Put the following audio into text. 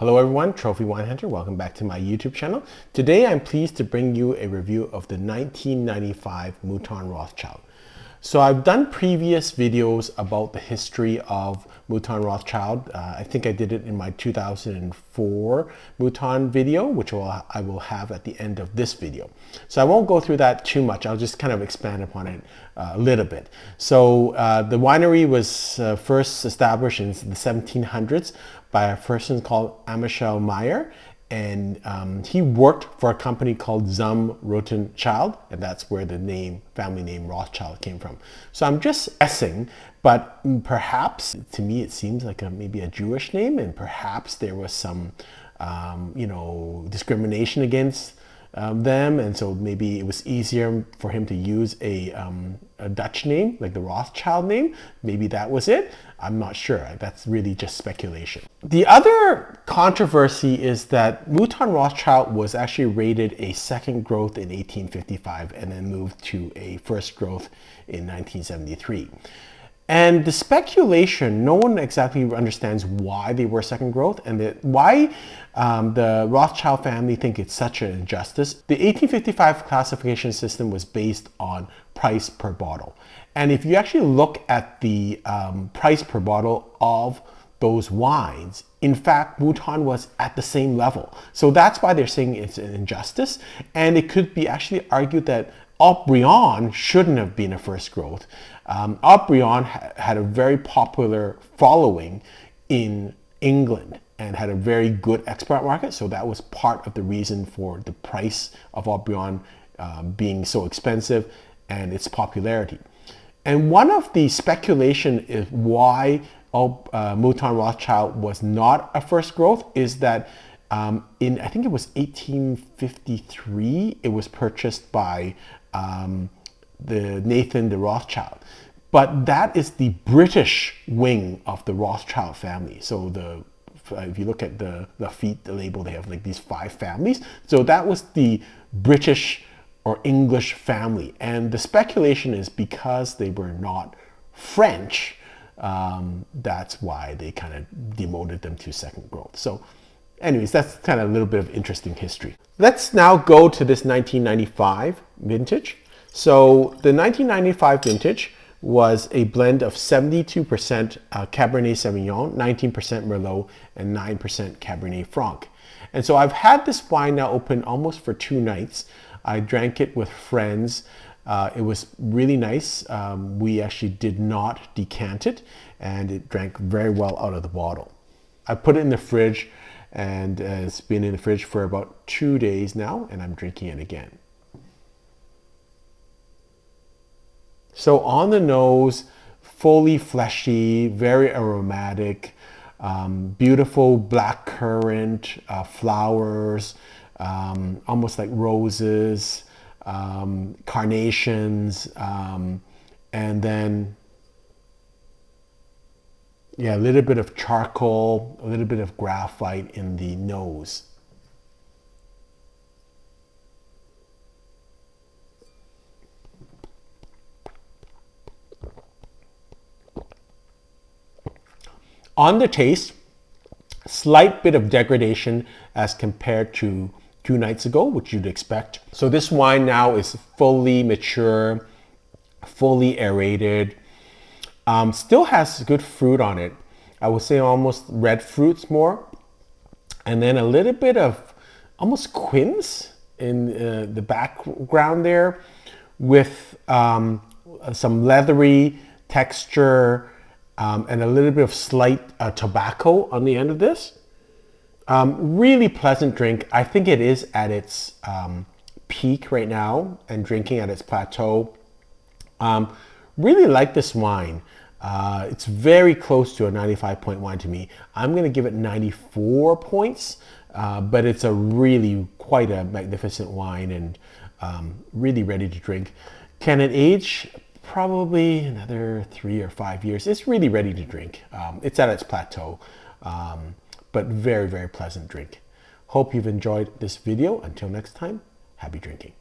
Hello everyone, Trophy Wine Hunter. Welcome back to my YouTube channel. Today I'm pleased to bring you a review of the 1995 Mouton Rothschild. So I've done previous videos about the history of Mouton Rothschild. I think I did it in my 2004 Mouton video, which I will have at the end of this video. So I won't go through that too much. I'll just kind of expand upon it a little bit. So the winery was first established in the 1700s by a person called Amichel Meyer, and he worked for a company called Rothschild, and that's where the family name Rothschild came from. So I'm just guessing, but perhaps to me it seems like maybe a Jewish name, and perhaps there was some discrimination against them, and so maybe it was easier for him to use a Dutch name, like the Rothschild name. Maybe that was it. I'm not sure. That's really just speculation. The other controversy is that Mouton Rothschild was actually rated a second growth in 1855 and then moved to a first growth in 1973. And the speculation, no one exactly understands why they were second growth and why the Rothschild family think it's such an injustice. The 1855 classification system was based on price per bottle. And if you actually look at the price per bottle of those wines, in fact, Mouton was at the same level. So that's why they're saying it's an injustice. And it could be actually argued that Haut-Brion shouldn't have been a first growth. Haut-Brion had a very popular following in England and had a very good export market, so that was part of the reason for the price of Haut-Brion being so expensive and its popularity. And one of the speculation is why Mouton Rothschild was not a first growth is that in, I think it was 1853, it was purchased by the Nathaniel de Rothschild. But that is the British wing of the Rothschild family. So if you look at the Lafite, the label, they have like these 5 families. So that was the British or English family. And the speculation is because they were not French, that's why they kind of demoted them to second growth. So anyways, that's kind of a little bit of interesting history. Let's now go to this 1995 vintage. So the 1995 vintage was a blend of 72% Cabernet Sauvignon, 19% Merlot, and 9% Cabernet Franc. And so I've had this wine now open almost for 2 nights. I drank it with friends. It was really nice. We actually did not decant it, and it drank very well out of the bottle. I put it in the fridge, and it's been in the fridge for about 2 days now, and I'm drinking it again. So on the nose, fully fleshy, very aromatic, beautiful black currant, flowers, almost like roses, carnations, and then a little bit of charcoal, a little bit of graphite in the nose. On the taste, slight bit of degradation as compared to 2 nights ago, which you'd expect. So this wine now is fully mature, fully aerated, still has good fruit on it. I would say almost red fruits more, and then a little bit of almost quince in the background there, with some leathery texture, and a little bit of slight tobacco on the end of this. Really pleasant drink. I think it is at its peak right now and drinking at its plateau. Really like this wine. It's very close to a 95-point wine to me. I'm going to give it 94 points, but it's quite a magnificent wine and really ready to drink. Can it age? Probably another 3 or 5 years. It's really ready to drink. It's at its plateau, but very, very pleasant drink. Hope you've enjoyed this video. Until next time, happy drinking.